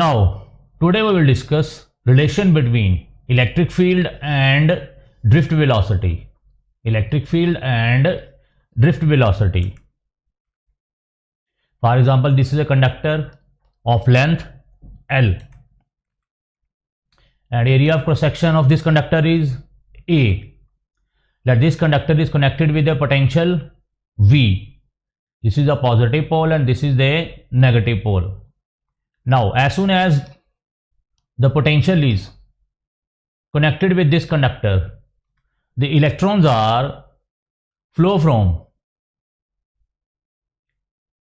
Now, today we will discuss relation between electric field and drift velocity. Electric field and drift velocity. For example, this is a conductor of length L, and area of cross section of this conductor is A. That this conductor is connected with a potential V. This is the positive pole and this is the negative pole. Now, as soon as the potential is connected with this conductor, the electrons are flow from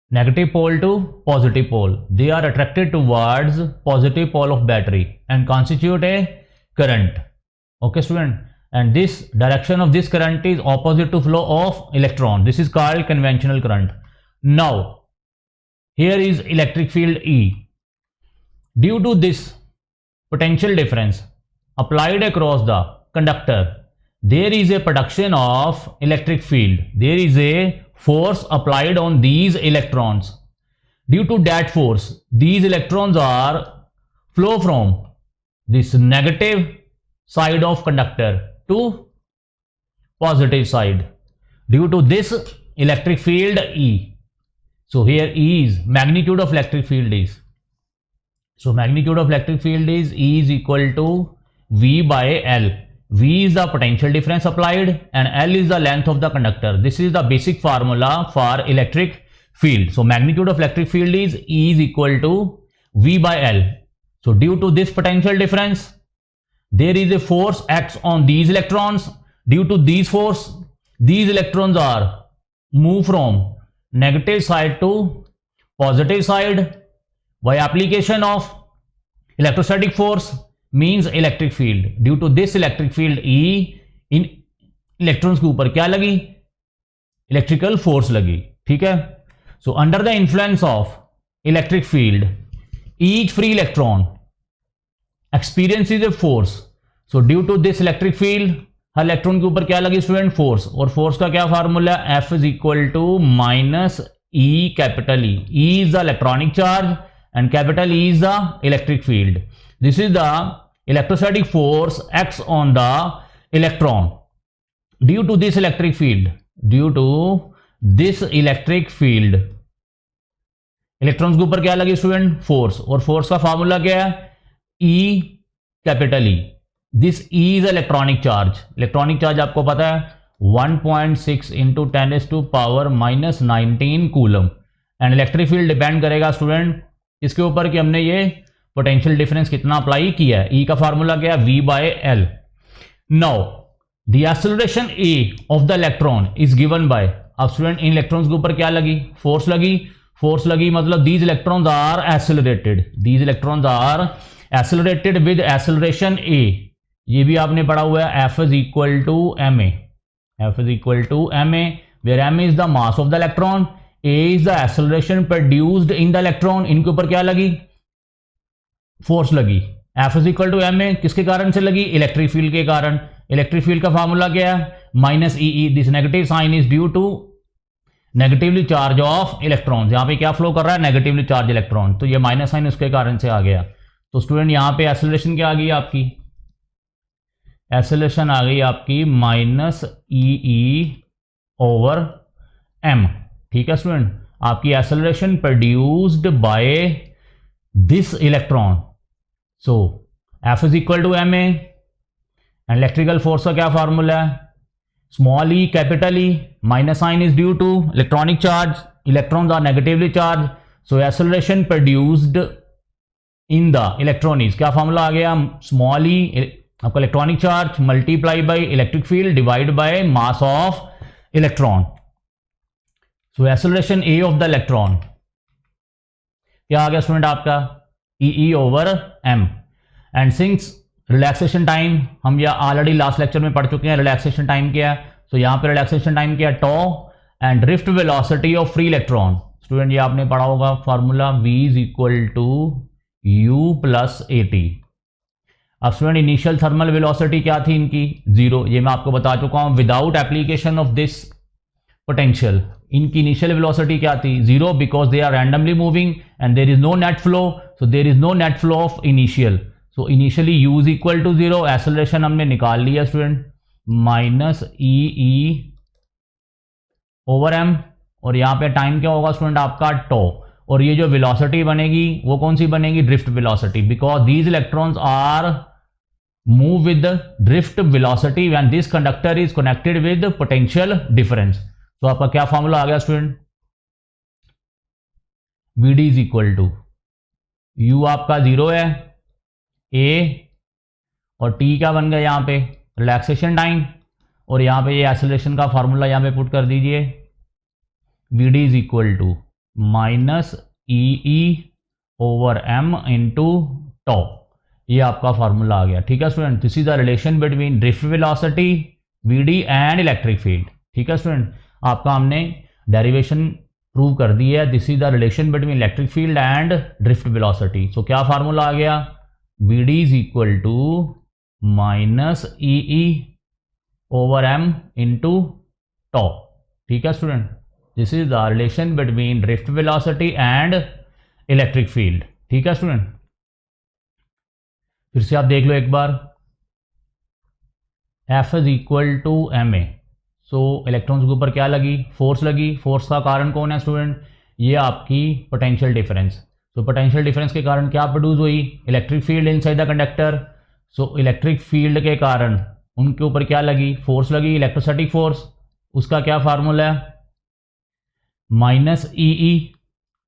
negative pole to positive pole. They are attracted towards positive pole of battery and constitute a current. Okay, student? And this direction of this current is opposite to flow of electron. This is called conventional current. Now, here is electric field E. Due to this potential difference applied across the conductor, there is a production of electric field. There is a force applied on these electrons. Due to that force, these electrons are flow from this negative side of conductor to positive side due to this electric field E. So here E is magnitude of electric field is. So magnitude of electric field is E is equal to V by L. V is the potential difference applied and L is the length of the conductor. This is the basic formula for electric field. So magnitude of electric field is E is equal to V by L. So due to this potential difference, there is a force acts on these electrons. Due to these force, these electrons are moved from negative side to positive side by application of electrostatic force means electric field. Due to this electric field E, in electrons के ऊपर क्या लगी? Electrical force लगी. ठीक है? So under the influence of electric field, each free electron experiences a force. So due to this electric field, her electron के ऊपर क्या लगी स्टूडेंट? फोर्स. और फोर्स का क्या formula? F is equal to minus e capital E. E is the electronic charge and capital E is the electric field. This is the electrostatic force acts on the electron. Due to this electric field, electrons के ऊपर क्या लगी student? Force. और force का formula क्या है? E capital E. This E is electronic charge. Electronic charge आपको पता है 1.6 into 10⁻⁻19 coulomb. And electric field depend करेगा स्टूडेंट इसके ऊपर कि हमने ये पोटेंशियल डिफरेंस कितना अप्लाई किया है. ई का फार्मूला क्या है? V by L. Now the acceleration A of the electron is given by. अब स्टूडेंट इन इलेक्ट्रॉन्स के ऊपर क्या लगी? फोर्स लगी. फोर्स लगी मतलब these electrons are accelerated. These electrons are accelerated with acceleration A. ये भी आपने पढ़ा हुआ है. F is equal to M A. F is equal to M A where M is the mass of the electron. A is the acceleration produced in the electron. इनके ऊपर क्या लगी? फोर्स लगी. F is equal to ma. किसके कारण से लगी? Electric field के कारण. इलेक्ट्रिक फील्ड का फार्मूला क्या है? Minus e. This negative sign is due to negatively charge of electron. यहाँ पे क्या फ्लो कर रहा है? Negatively charge electron. तो ये माइनस साइन उसके कारण से आ गया. तो स्टूडेंट यहाँ पे एक्सेलरेशन क्या आ गई आपकी? एक्सेलरेशन आ गई आपकी माइनस ई ओवर एम. ठीक है स्टूडेंट. आपकी acceleration produced by this electron. So F is equal to M a. And electrical force का क्या फार्मूला है? Small e capital E. Minus sign is due to electronic charge. Electrons are negatively charge. So acceleration produced in the electron is क्या formula आ गया? Small e आपका electronic charge multiply by electric field divide by mass of electron. So acceleration A of the electron क्या आ गया student आपका? E over m. And since relaxation time हम या ऑलरेडी लास्ट लेक्चर में पढ़ चुके हैं. रिलैक्सेशन टाइम क्या है? तो यहाँ पे रिलैक्सेशन टाइम क्या है? Tau. And drift velocity of free electron. Student ये आपने पढ़ा होगा formula V is equal to U plus AT. अब स्टूडेंट इनिशियल थर्मल वेलोसिटी क्या थी इनकी? 0. ये मैं आपको बता चुका हूँ. Without application of this potential. इनकी इनिशियल वेलोसिटी क्या थी? 0 because they are randomly moving and there is no net flow. So there is no net flow of initial, so initially u is equal to 0, acceleration हमने निकाल लिया student, minus ई over m, और यहाँ पे time क्या होगा student आपका to, और ये जो वेलोसिटी बनेगी वो कौन सी बनेगी, drift velocity, because these electrons are move with drift velocity when this conductor is connected with potential difference. तो आपका क्या फॉर्मूला आ गया student, v D is equal to u आपका 0 है, ए और टी क्या बन गया यहाँ पे, रिलैक्सेशन टाइम, और यहाँ पे ये एक्सेलरेशन का फॉर्मूला यहाँ पे पुट कर दीजिए, v D is equal to minus E over M into tau, ये आपका फॉर्मूला आ गया। ठीक है student, this is the relation between drift velocity, we d and electric field. ठीक है स्टूडेंट, आपका हमने डेरिवेशन प्रूव कर दी है, this is the relation between electric field and drift velocity. So क्या फार्मूला आ गया, we D is equal to minus E over M into tau. ठीक है student, this is the relation between drift velocity and electric field. ठीक है student, फिर से आप देख लो एक बार, F is equal to M A, so electrons के ऊपर क्या लगी, फोर्स लगी, फोर्स का कारण कौन है स्टूडेंट, ये आपकी potential difference. So potential difference के कारण क्या प्रोड्यूस हुई, electric field inside the conductor, so electric field के कारण उनके ऊपर क्या लगी, फोर्स लगी, इलेक्ट्रोस्टैटिक फोर्स, उसका क्या फार्मूला है, माइनस ई।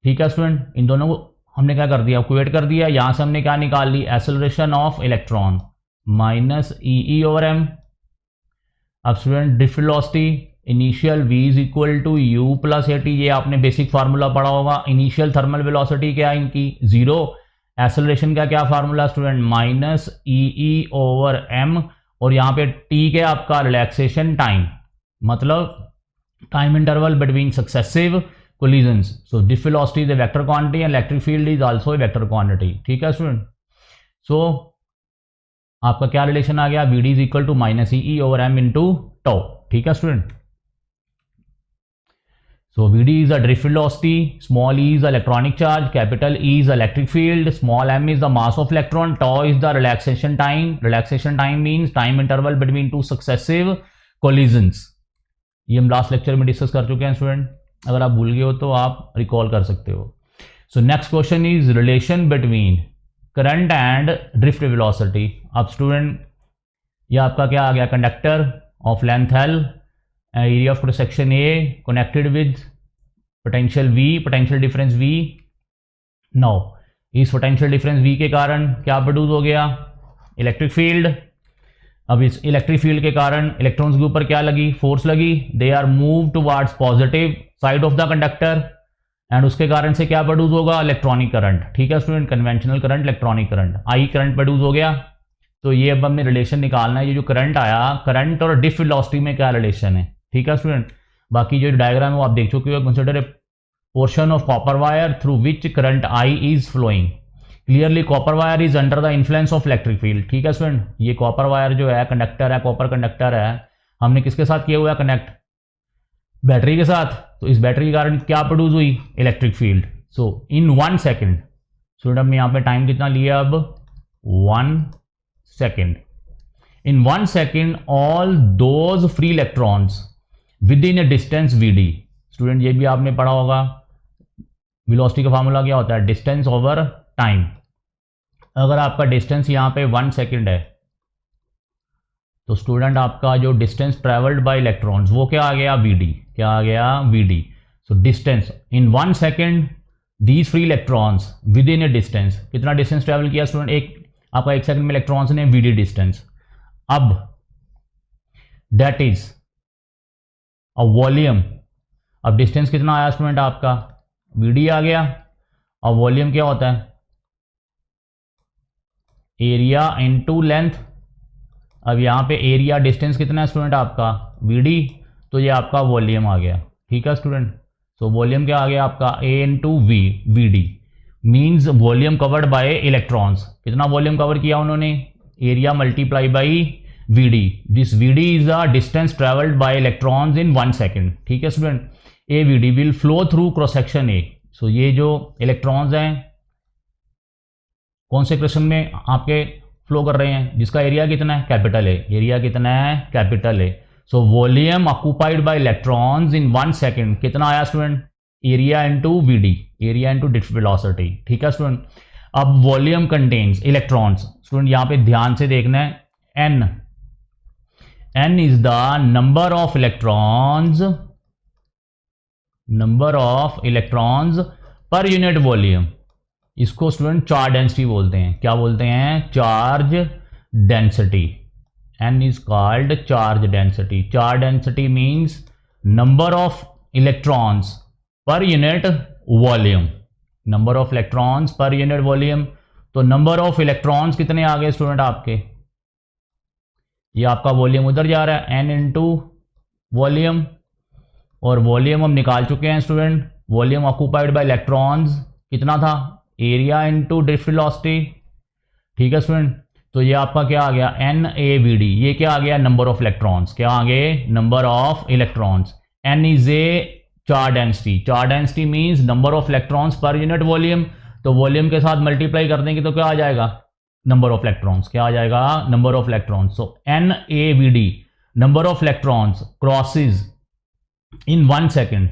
ठीक है स्टूडेंट, इन दोनों को हमने क्या कर दिया, इक्वेट कर दिया, यहां से हमने क्या निकाल ली, acceleration of electron, minus E over M. अब student drift velocity initial v is equal to U plus A T, ये आपने बेसिक फार्मूला पढ़ा होगा। इनिशियल थर्मल वेलोसिटी क्या है इनकी, 0, एक्सेलरेशन का क्या फार्मूला स्टूडेंट, माइनस ई ओवर एम, और यहाँ पे t क्या आपका रिलैक्सेशन टाइम, मतलब time interval between successive collisions. So drift velocity is a vector quantity and electric field is also a vector quantity. ठीक है स्टूडेंट, सो आपका क्या रिलेशन आ गया, we D is equal to minus E over M into tau. ठीक है student, so V D is a drift velocity, small E is electronic charge, capital E is electric field, small M is the mass of electron, tau is the relaxation time, relaxation time means time interval between two successive collisions. ये हम last lecture में discuss कर चुके हैं student, अगर आप भूल गए हो तो आप रिकॉल कर सकते हो। So next question is relation between current and drift velocity. अब स्टूडेंट ये आपका क्या आ गया, conductor of length L, area of cross section A, connected with potential v, potential difference v। Now इस पोटेंशियल डिफरेंस v के कारण क्या प्रोड्यूस हो गया, इलेक्ट्रिक फील्ड। अब इस इलेक्ट्रिक फील्ड के कारण इलेक्ट्रॉन्स के ऊपर क्या लगी, फोर्स लगी, they are move towards positive side of the conductor, and उसके कारण से क्या प्रोड्यूस होगा, इलेक्ट्रॉनिक करंट। ठीक है student, conventional current, electronic current, I current produce हो गया। तो ये अब हमने रिलेशन निकालना है, ये जो करंट आया, करंट और ड्रिफ्ट वेलोसिटी में क्या रिलेशन है। ठीक है स्टूडेंट, बाकी जो डायग्राम है वो आप देख चुके हो। Consider a portion of copper wire through which current I is flowing, clearly copper wire is under the influence of electric field. ठीक है स्टूडेंट, ये कॉपर वायर जो है, कंडक्टर है, कॉपर कंडक्टर है, हमने किसके साथ किया हुआ है कनेक्ट, बैटरी के साथ। तो इस बैटरी के कारण क्या प्रोड्यूस हुई, electric field. So in 1 second, student हमने यहाँ पे टाइम कितना लिया, अब 1 second. In 1 second all those free electrons within a distance v d. Student ये भी आपने पढ़ा होगा, वेलोसिटी का फार्मूला क्या होता है, डिस्टेंस ओवर टाइम। अगर आपका डिस्टेंस यहाँ पे 1 सेकेंड है, तो स्टूडेंट आपका जो डिस्टेंस ट्रेवल्ड बाय इलेक्ट्रॉन्स वो क्या आ गया, वी डी, क्या आ गया, we d. So distance in 1 second these free electrons within a distance, कितना डिस्टेंस ट्रेवल किया स्टूडेंट, एक आपका 1 सेकेंड में इलेक्ट्रॉन्स ने वी डी डिस्टेंस। अब दैट इज अ वॉल्यूम, अब डिस्टेंस कितना आया स्टूडेंट आपका, वी डी आ गया, और वॉल्यूम क्या होता है, एरिया इनटू लेंथ। अब यहाँ पे एरिया डिस्टेंस कितना है स्टूडेंट आपका, वी डी, तो ये आपका वॉल्यूम आ गया। ठीक है स्टूडेंट, सो वॉल्यूम क्या आ गया आपका, A into V, V D means volume covered by electrons. कितना वॉल्यूम कवर किया उन्होंने, area multiply by V D, this V D is the distance travelled by electrons in 1 second. ठीक है student, A we D will flow through cross section A. So ये जो electrons हैं कौन से इक्वेशन में आपके फ्लो कर रहे हैं, जिसका एरिया कितना है, कैपिटल है, एरिया कितना है, कैपिटल है। So volume occupied by electrons in 1 second कितना आया student, area into v d, area into drift velocity. ठीक है स्टूडेंट। अब वॉल्यूम कंटेन्स इलेक्ट्रॉन्स, स्टूडेंट यहाँ पे ध्यान से देखना है, n, n is the number of electrons, number of electrons per unit volume. इसको स्टूडेंट चार्ज डेंसिटी बोलते हैं। क्या बोलते हैं, charge density. N is called charge density. Charge density means number of electrons per unit volume, number of electrons per unit volume. तो number of electrons कितने आ गए स्टूडेंट आपके, ये आपका वॉल्यूम उधर जा रहा है, एन इंटू वॉल्यूम, और वॉल्यूम हम निकाल चुके हैं student. Volume occupied by electrons कितना था, एरिया इंटू ड्रिफ्ट वेलोसिटी। ठीक है स्टूडेंट। तो ये आपका क्या आ गया, एन ए वी डी, ये क्या आ गया, नंबर ऑफ इलेक्ट्रॉन्स। क्या आ गए, number of electrons. N is a charge density. Charge density means number of electrons per unit volume. तो वॉल्यूम के साथ मल्टीप्लाई कर देंगे तो क्या आ जाएगा, नंबर ऑफ इलेक्ट्रॉन्स। क्या आ जाएगा, number of electrons. So n A V D, number of electrons crosses in 1 second.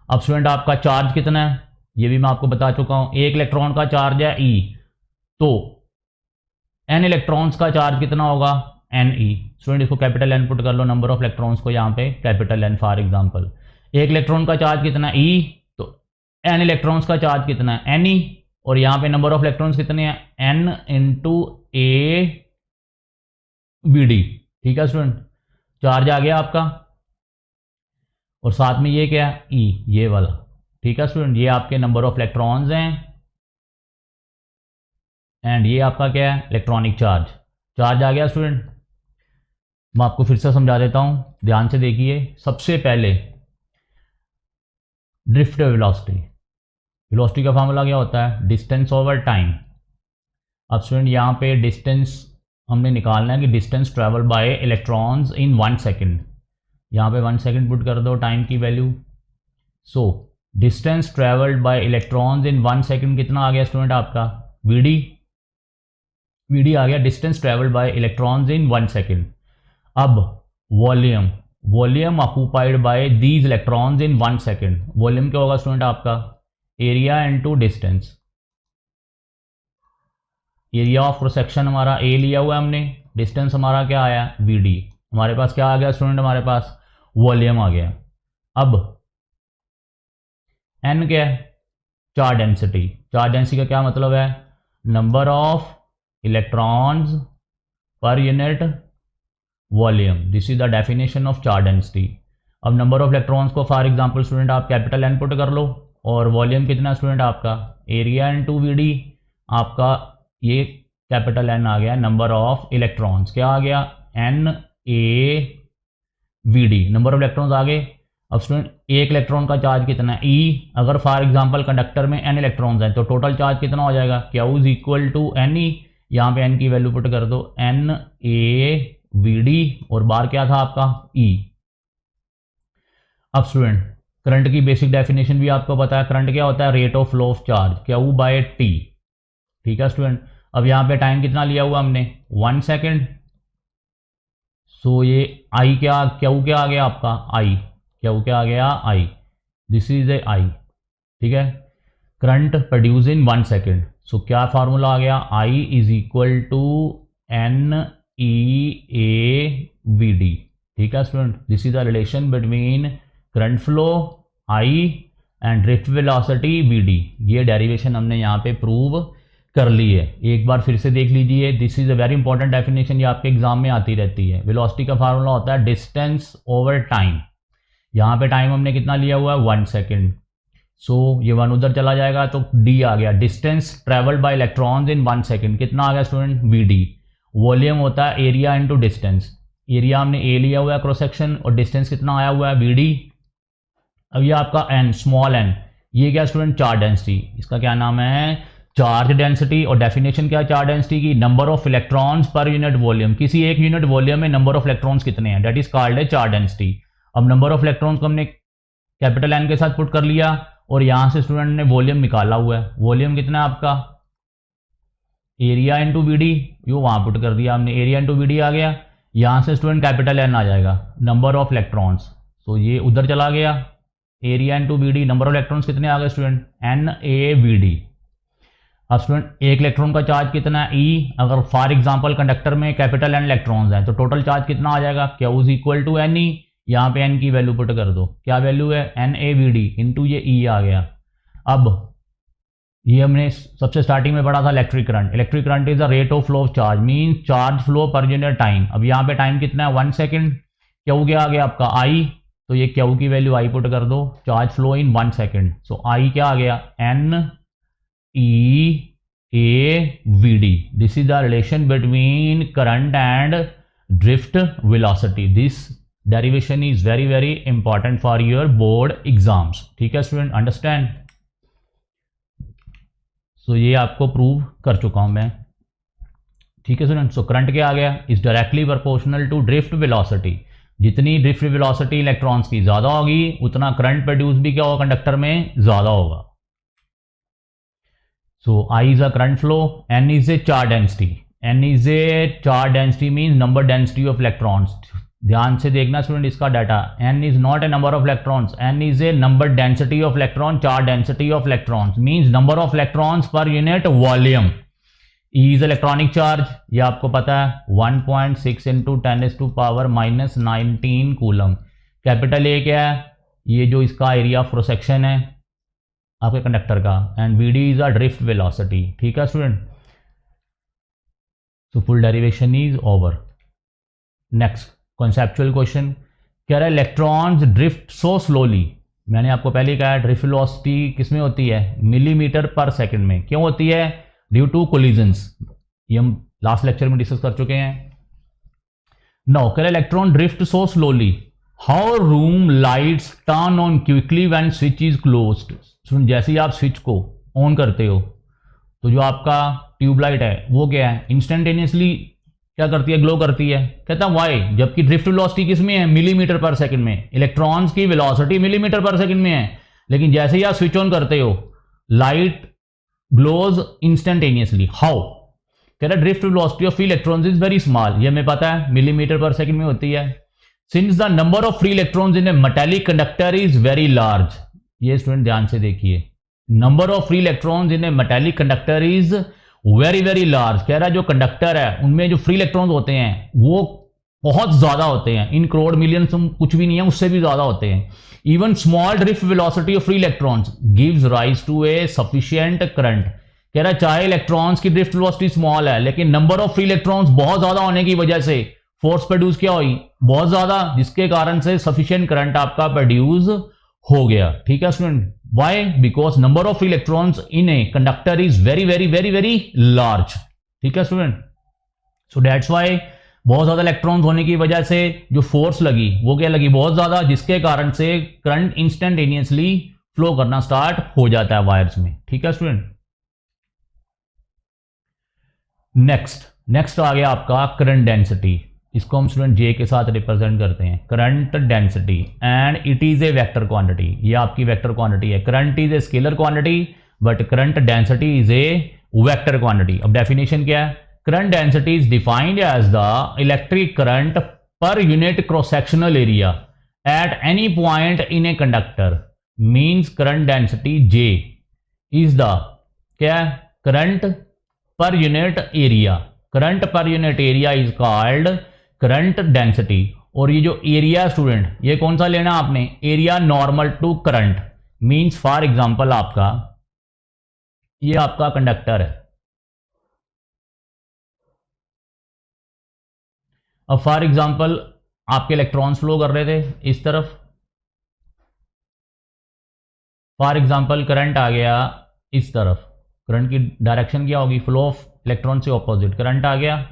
अब स्टूडेंट आपका चार्ज कितना है, ये भी मैं आपको बता चुका हूं, एक इलेक्ट्रॉन का चार्ज है ई, तो एन इलेक्ट्रॉन्स का चार्ज कितना होगा, एन ई। स्टूडेंट इसको कैपिटल एन पुट कर लो, नंबर ऑफ इलेक्ट्रॉन्स को यहाँ पे कैपिटल एन फॉर एग्जांपल। एक इलेक्ट्रॉन का चार्ज कितना है ई, तो एन इलेक्ट्रॉन्स का चार्ज कितना है, एन ई, और यहाँ पे नंबर ऑफ इलेक्ट्रॉन्स कितने हैं, n into a we D. ठीक है स्टूडेंट, चार्ज आ गया आपका, और साथ में ये क्या है, ई, ये वाला। ठीक है स्टूडेंट, ये आपके नंबर ऑफ इलेक्ट्रॉन्स हैं, एंड ये आपका क्या है, इलेक्ट्रॉनिक चार्ज। चार्ज आ गया स्टूडेंट। मैं आपको फिर से समझा देता हूं, ध्यान से देखिए। सबसे पहले ड्रिफ्ट वेलोसिटी, वेलोसिटी का फार्मूला क्या होता है, डिस्टेंस ओवर टाइम। अब स्टूडेंट यहाँ पे डिस्टेंस हमने निकालना है कि distance travel by electrons in 1 second. यहाँ पे 1 सेकेंड पुट कर दो टाइम की value. So distance travelled by electrons in 1 second कितना आ गया स्टूडेंट आपका, वीडी, वीडी आ गया, distance travelled by electrons in 1 second. अब volume, volume occupied bye these electrons in 1 second. Volume क्या होगा स्टूडेंट आपका, area into distance. Area of cross section हमारा ए लिया हुआ है हमने, डिस्टेंस हमारा क्या आया, वी डी। हमारे पास क्या आ गया स्टूडेंट, हमारे पास वॉल्यूम आ गया। अब एन क्या है, चार्ज डेंसिटी। चार्ज डेंसिटी का क्या मतलब है, number of electrons per unit volume. This is the definition of charge density. अब नंबर ऑफ इलेक्ट्रॉन्स को फॉर एग्जांपल स्टूडेंट आप कैपिटल एन पुट कर लो, और वॉल्यूम कितना स्टूडेंट आपका, एरिया इनटू वी डी। आपका ये कैपिटल एन आ गया, नंबर ऑफ इलेक्ट्रॉन्स क्या आ गया, N A V D, number of electrons आ गए। अब स्टूडेंट एक इलेक्ट्रॉन का चार्ज कितना है, ई। अगर फॉर एग्जांपल कंडक्टर में एन इलेक्ट्रॉन्स हैं तो टोटल चार्ज कितना हो जाएगा, q is equal to N e. यहाँ पे एन की वैल्यू पुट कर दो, एन ए वी डी, और बार क्या था आपका, ई। अब स्टूडेंट करंट की बेसिक डेफिनेशन भी आपको पता है, करंट क्या होता है, rate of flow of charge, q by t. ठीक है स्टूडेंट। अब यहाँ पे टाइम कितना लिया हुआ हमने, 1 सेकेंड। सो ये आई क्या, क्यू क्या आ गया आपका, आई, क्यू क्या आ गया, आई। This is A I. ठीक है, current produce in 1 second. So क्या फार्मूला आ गया, I is equal to N E A V D. ठीक है student, this is the relation between current flow I and drift velocity we D. ये derivation हमने यहाँ पे प्रूव कर ली है। एक बार फिर से देख लीजिए, this is a very important definition, ये आपके एग्जाम में आती रहती है। वेलोसिटी का फार्मूला होता है डिस्टेंस ओवर टाइम। यहाँ पे टाइम हमने कितना लिया हुआ है, 1 सेकेंड। सो ये 1 उधर चला जाएगा तो डी आ गया, distance travelled by electrons in 1 second कितना आ गया स्टूडेंट, वी डी। वॉल्यूम होता है एरिया इंटू डिस्टेंस। एरिया हमने ए लिया हुआ है क्रॉस सेक्शन, और डिस्टेंस कितना आया हुआ है, वी डी। अब ये आपका एन, स्मॉल एन, ये क्या स्टूडेंट, चार्ज डेंसिटी। इसका क्या नाम है, चार्ज डेंसिटी। और डेफिनेशन क्या है चार्ज डेंसिटी की, number of electrons per unit volume. किसी एक यूनिट वॉल्यूम में नंबर ऑफ इलेक्ट्रॉन्स कितने हैं, दैट इज कॉल्ड है चार्ज डेंसिटी। अब नंबर ऑफ इलेक्ट्रॉन्स को हमने कैपिटल एन के साथ पुट कर लिया, और यहां से स्टूडेंट ने वॉल्यूम निकाला हुआ है। वॉल्यूम कितना है आपका, एरिया इंटू बी डी, यो वहाँ पुट कर दिया हमने, एरिया इंटू बी डी आ गया। यहाँ से स्टूडेंट कैपिटल एन आ जाएगा, नंबर ऑफ इलेक्ट्रॉन्स, तो ये उधर चला गया, area into b d, number of electrons कितने आ गए student, n a b d. अब स्टूडेंट एक इलेक्ट्रॉन का चार्ज कितना है ई, अगर फॉर एग्जांपल कंडक्टर में कैपिटल एन इलेक्ट्रॉन्स हैं तो टोटल चार्ज कितना आ जाएगा, q is equal to N e, यहाँ पे एन की वैल्यू पुट कर दो, क्या वैल्यू है, n a b d into ये ई आ गया। अब ये हमने सबसे स्टार्टिंग में पढ़ा था electric current, electric current is the rate of flow of charge, mean charge flow per unit time. अब यहाँ पे टाइम कितना है 1 सेकेंड, क्यू क्या आ गया आपका आई, तो ये क्यू की वैल्यू आई पुट कर दो, charge flow in 1 second, so I क्या आ गया, n E A V D. This is the relation between current and drift velocity. This derivation is very very important for your board exams, ठीक है student, understand. सो ये आपको prove कर चुका हूं मैं, ठीक है स्टूडेंट। सो करंट क्या आ गया, is directly proportional to drift velocity, जितनी ड्रिफ्ट वेलोसिटी इलेक्ट्रॉन्स की ज्यादा होगी उतना करंट प्रोड्यूस भी क्या होगा कंडक्टर में ज्यादा होगा। So I is a current flow, N is a charge density, N is a charge density mean number density of electrons. ध्यान से देखना स्टूडेंट इसका data, N is not a number of electrons, N is a number density of electron, charge density of electrons means number of electrons per unit volume. E is electronic charge, ये आपको पता है 1.6 into 10⁻⁻19 coulomb. Capital A क्या है, ये जो इसका area of cross section है आपके कंडक्टर का, and v D is a drift velocity, ठीक है student. So full derivation is over. Next conceptual question, कह रहा है इलेक्ट्रॉन्स ड्रिफ्ट सो स्लोली, मैंने आपको पहले ही कहा ड्रिफ्ट वेलोसिटी किसमें होती है, मिलीमीटर पर सेकंड में। क्यों होती है, ड्यू टू कोलिजन्स, ये हम लास्ट लेक्चर में डिस्कस कर चुके हैं। नाउ कह रहा है electron drift so slowly, how room lights turn on quickly when switch is closed. जैसे ही आप स्विच को ऑन करते हो तो जो आपका ट्यूबलाइट है वो क्या है, इंस्टेंटेनियसली क्या करती है, ग्लो करती है। कहता है वाई, जबकि ड्रिफ्ट वेलोसिटी किसमें है, मिलीमीटर पर सेकंड में, इलेक्ट्रॉन्स की वेलोसिटी मिलीमीटर पर सेकंड में है, लेकिन जैसे ही आप स्विच ऑन करते हो लाइट ग्लोज इंस्टेंटेनियसली। हाउ, कह रहा है drift velocity of free electrons is very small, ये हमें पता है मिलीमीटर पर सेकंड में होती है। Since the number of free electrons in A metallic conductor is very large, ये स्टूडेंट ध्यान से देखिए, number of free electrons in A metallic conductor is very very large. कह रहा है जो कंडक्टर है उनमें जो फ्री इलेक्ट्रॉन्स होते हैं वो बहुत ज्यादा होते हैं, इन करोड़ मिलियन कुछ भी नहीं है, उससे भी ज्यादा होते हैं। Even small drift velocity of free electrons gives rise to a sufficient current. कह रहा है चाहे इलेक्ट्रॉन्स की ड्रिफ्ट वेलोसिटी स्मॉल है लेकिन नंबर ऑफ फ्री इलेक्ट्रॉन्स बहुत ज्यादा होने की वजह से फोर्स प्रोड्यूस क्या हुई, बहुत ज्यादा, जिसके कारण से सफिशिएंट करंट आपका प्रोड्यूस हो गया, ठीक है student. Why, because number of electrons in a conductor is very very very very large, ठीक है स्टूडेंट। सो दैट्स वाई बहुत ज्यादा इलेक्ट्रॉन्स होने की वजह से जो फोर्स लगी वो क्या लगी, बहुत ज्यादा, जिसके कारण से करंट इंस्टेंटेनियसली फ्लो करना स्टार्ट हो जाता है वायर्स में, ठीक है स्टूडेंट। नेक्स्ट आ गया आपका करंट डेंसिटी, इसको हम स्टूडेंट जे के साथ रिप्रेजेंट करते हैं, current density, and it is a vector quantity. ये आपकी वेक्टर क्वांटिटी है, current is a scalar quantity but current density is a vector quantity. अब डेफिनेशन क्या है, current density is defined as the electric current per unit cross sectional area at any point in a conductor, means current density J is the क्या, current per unit area, current per unit area is called current density. और ये जो area student ये कौन सा लेना आपने, area normal to current, means for example आपका ये आपका कंडक्टर है, अब फॉर एग्जांपल आपके इलेक्ट्रॉन्स फ्लो कर रहे थे इस तरफ, फॉर एग्जांपल करंट आ गया इस तरफ, करंट की डायरेक्शन क्या होगी, फ्लो ऑफ इलेक्ट्रॉन से ऑपोजिट, करंट आ गया।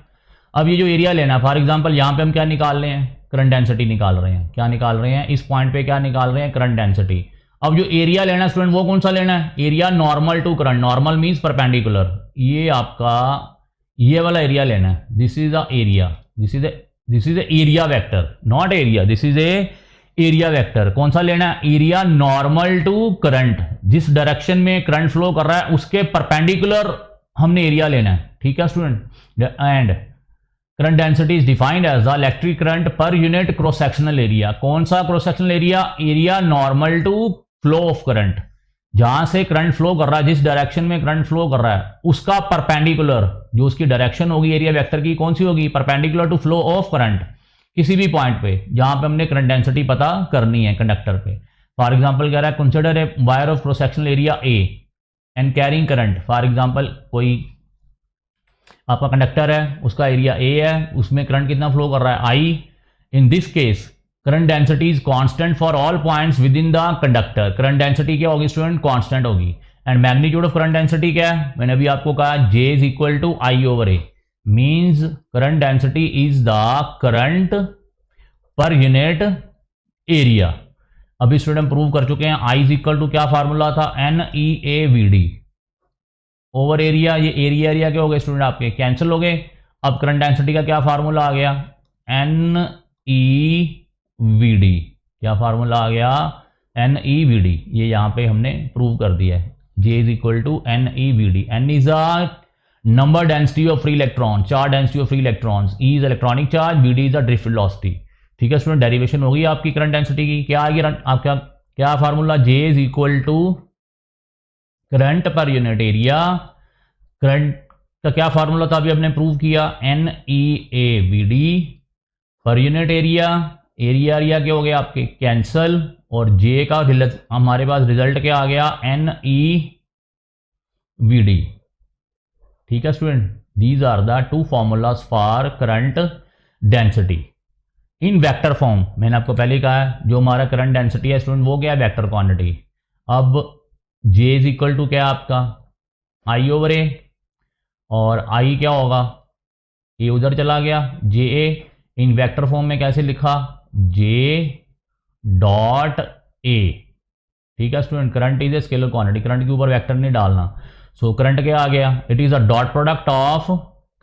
अब ये जो एरिया लेना है, फॉर एग्जांपल यहां पे हम क्या निकाल रहे हैं, करंट डेंसिटी निकाल रहे हैं, क्या निकाल रहे हैं, इस पॉइंट पे क्या निकाल रहे हैं, करंट डेंसिटी। अब जो एरिया लेना है स्टूडेंट वो कौन सा लेना है, area normal to current, normal means perpendicular, ये आपका ये वाला एरिया लेना है, this is the area, this is the area vector, not area, this is a area vector. कौन सा लेना है, एरिया नॉर्मल टू करंट, जिस डायरेक्शन में करंट फ्लो कर रहा है उसके परपेंडिकुलर हमने एरिया लेना है, ठीक है student. And current density is defined as the electric current per unit cross sectional area. कौन सा cross sectional area? Area normal to flow of current, जहां से करंट फ्लो कर रहा है, जिस डायरेक्शन में करंट फ्लो कर रहा है उसका परपेंडिकुलर, जो उसकी डायरेक्शन होगी एरिया वेक्टर की, कौन सी होगी? Perpendicular to flow of current किसी भी पॉइंट पे जहां पे हमने करंट डेंसिटी पता करनी है कंडक्टर पे। फॉर एग्जांपल कह रहा है consider a wire of cross sectional area A and carrying current. For example कोई आपका कंडक्टर है, उसका एरिया ए है, उसमें करंट कितना फ्लो कर रहा है? I. In this case current density is constant for all points within the conductor. Current density क्या होगी स्टूडेंट? कांस्टेंट होगी। And magnitude of current density क्या है? मैंने अभी आपको कहा J is equal to I over A, means current density is the current per unit area. अभी स्टूडेंट प्रूव कर चुके हैं आई इज इक्वल टू क्या फार्मूला था? NEAVD over area. ये एरिया एरिया क्या हो गए स्टूडेंट? आपके कैंसिल हो गए। अब करंट डेंसिटी का क्या फार्मूला आ गया? NEVD। क्या फार्मूला आ गया? NEVD। ये यहां पे हमने प्रूव कर दिया है। J is equal to NEVD। N is a number density of free electron, charge density of free electrons, E is electronic charge, VD is a drift velocity. ठीक है स्टूडेंट, डेरिवेशन होगी आपकी करंट डेंसिटी की। क्या आएगी आपका? क्या formula? J is equal to current per unit area. Current का क्या फार्मूला था? अभी हमने प्रूव किया, NEAVD पर यूनिट एरिया। एरिया एरिया क्या हो गया आपके? कैंसल। और J का हमारे पास रिजल्ट क्या आ गया? NEVD। ठीक है student, these are the two formulas for current density in vector form. मैंने आपको पहले कहा है जो हमारा करंट डेंसिटी है स्टूडेंट वो क्या है? Vector quantity. अब J इज इक्वल टू क्या आपका? आई ओवर ए, और आई क्या होगा? ए उधर चला गया, जे ए। इन वेक्टर फॉर्म में कैसे लिखा? J डॉट ए। ठीक है student, current is a scalar quantity, current के ऊपर वेक्टर नहीं डालना। सो करंट क्या आ गया? It is a dot product of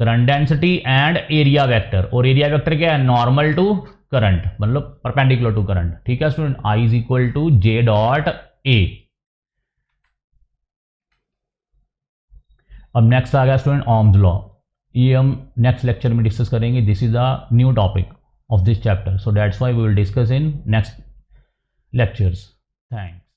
current density and area vector. और एरिया वेक्टर क्या है? नॉर्मल टू करंट, मतलब परपेंडिकुलर टू करंट। ठीक है student, I is equal to J dot A. अब नेक्स्ट आ गया स्टूडेंट ओम्स लॉ। ये हम नेक्स्ट लेक्चर में डिस्कस करेंगे। This is a new topic of this chapter, so that's why we will discuss in next lectures. Thanks.